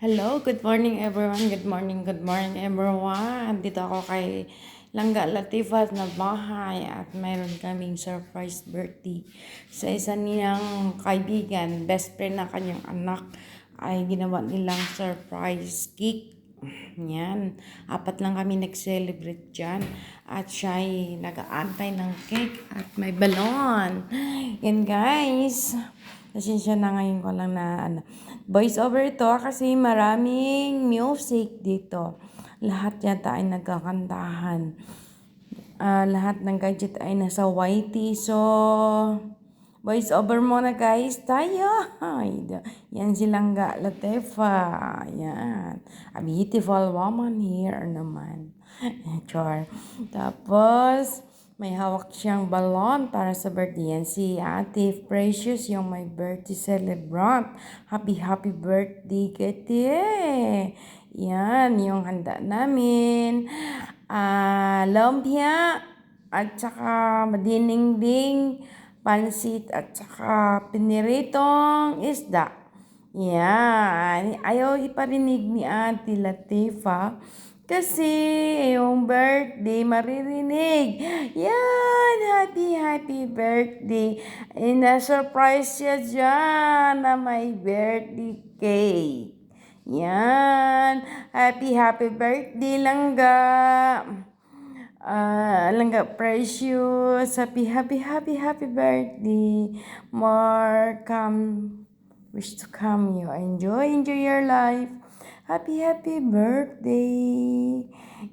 Hello, good morning everyone. Good morning everyone. Dito ako kay Langga Latifat na bahay at mayroon kaming surprise birthday sa isa niyang kaibigan, best friend na kanyang anak ay ginawa nilang surprise cake. Yan. Apat lang kami nag-celebrate dyan. At siya ay nag-aantay ng cake at may balon. Yan guys. Pasensya na ngayon ko lang na voice over ito kasi maraming music dito. Lahat yata ay nagkakantahan. Lahat ng gadget ay nasa YT. So, voice over muna guys. Tayo. Yan si Langga Latefa. Yan. A beautiful woman here naman. Char. Tapos, may hawak siyang balon para sa birthday. Yan si Ate Precious, yung may birthday celebrant. Happy birthday, Kete! Yan, yung handa namin. Lumpia at saka madiningding, pansit at saka piniritong isda. Yan. Ayaw iparinig ni Ate Latifa kasi yung birthday maririnig. Yan. Happy birthday. Na-surprise siya dyan na may birthday cake. Yan. Happy birthday, Langga. Langga Precious. Happy birthday. More wish to come you. Enjoy your life. Happy birthday.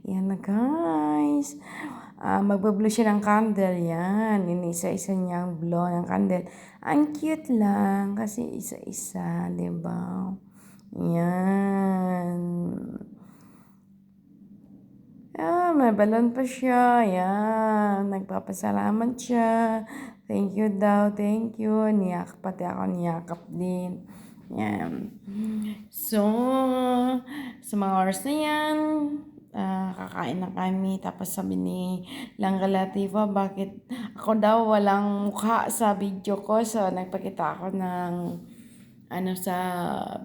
Yan na guys. Magbablow siya ng candle. Yan. Inisa-isa niyang blow ng candle. Ang cute lang. Kasi isa-isa. Diba? Yan. May balon pa siya. Yan. Nagpapasalamat siya. Thank you daw. Thank you. Pati ako niyakap din. Yan. So, sa mga oras na yan, kakain na kami. Tapos sabi ni Langga Latifa, bakit ako daw walang mukha sa video ko. So, nagpakita ako ng sa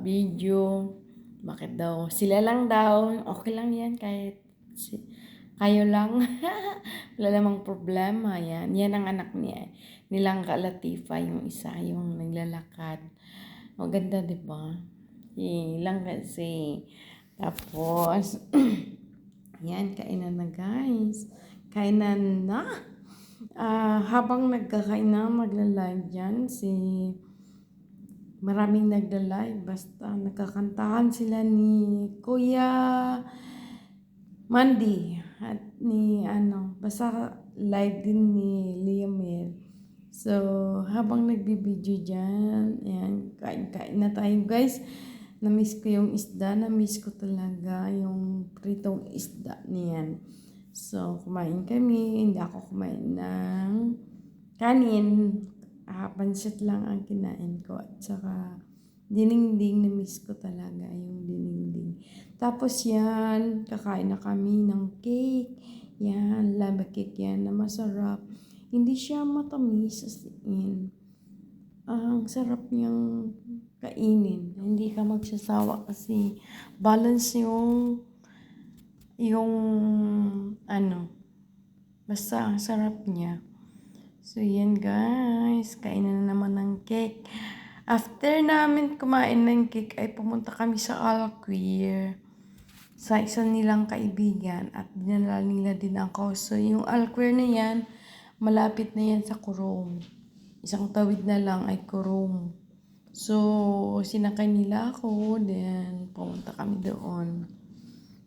video. Bakit daw? Sila lang daw. Okay lang yan kahit kayo lang. Wala namang problema. Yan ang anak niya. Langga Latifa, yung isa, yung naglalakad. Maganda, di ba? Lang kasi. Tapos, yan, kainan na guys. Kainan na. Habang nagkakain na, magla-live dyan maraming nagla-live. Basta nagkakantahan sila ni Kuya Mandy at ni basta live din ni Liamel. So, habang nagbibideo dyan, ayan, kain na tayo guys. Na-miss ko yung isda, na-miss ko talaga yung pritong isda niyan. So, kumain kami, hindi ako kumain ng kanin. Pansit lang ang kinain ko at saka dinengdeng, na-miss ko talaga yung dinengdeng. Tapos yan, kakain na kami ng cake. Yan, lava cake yan na masarap. Hindi siya matamis as in. Ang sarap niyang kainin. Hindi ka magsasawa kasi balance yung basta ang sarap niya. So yan guys, kainan na naman ng cake. After namin kumain ng cake ay pumunta kami sa Alqueer sa isa nilang kaibigan at dinala nila din ako. So yung Alqueer na yan, malapit na yan sa Corom. Isang tawid na lang ay Corom. So, sinakay nila ako. Then, pumunta kami doon.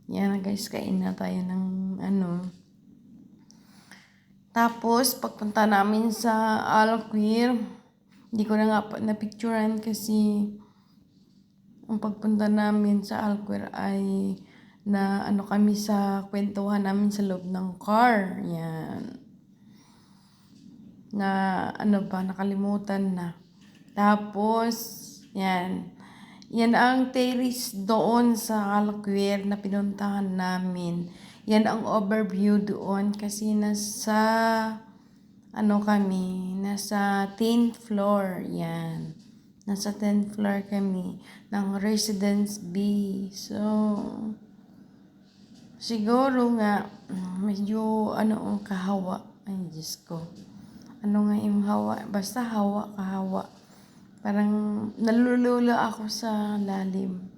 Yan guys, kain na tayo ng Tapos, pagpunta namin sa Alqueer, hindi ko na nga na-picturean kasi ang pagpunta namin sa Alqueer ay na kami sa kwentuhan namin sa loob ng car. Yan. Na nakalimutan na. Tapos, yan. Yan ang terrace doon sa Alqueer na pinuntahan namin. Yan ang overview doon kasi nasa 10th floor. Yan. Nasa 10th floor kami ng Residence B. So, siguro nga, medyo ang kahawa. Ay, Diyos ko. Ano nga yung hawa? Basta hawa, kahawa. Parang nalulula ako sa lalim.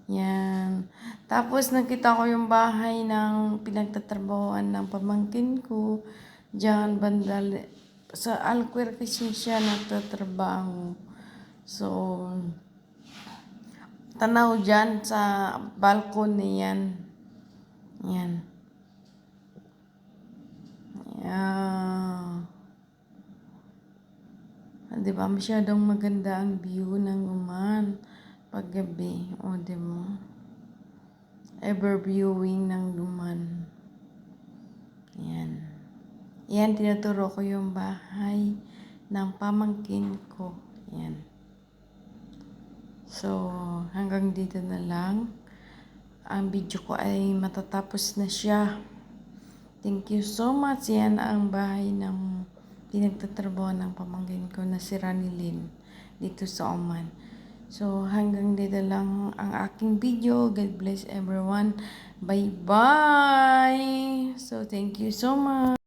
Yan. Tapos nakita ko yung bahay ng pinagtatrabahoan ng pamangkin ko. Diyan, bandal. Sa Alquer kasi siya nagtatrabaho. So, tanaw dyan sa balcony yan. Yan. Yeah. Di ba? Masyadong maganda ang view ng Oman paggabi. O, di mo? Ever viewing ng Oman. Yan. Yan, tinuturo ko yung bahay ng pamangkin ko. Yan. So, hanggang dito na lang. Ang video ko ay matatapos na siya. Thank you so much. Yan ang bahay ng pinagtatrabaho ng pamangkin ko na si Ranilyn dito sa Oman. So, hanggang dito lang ang aking video. God bless everyone. Bye-bye! So, thank you so much.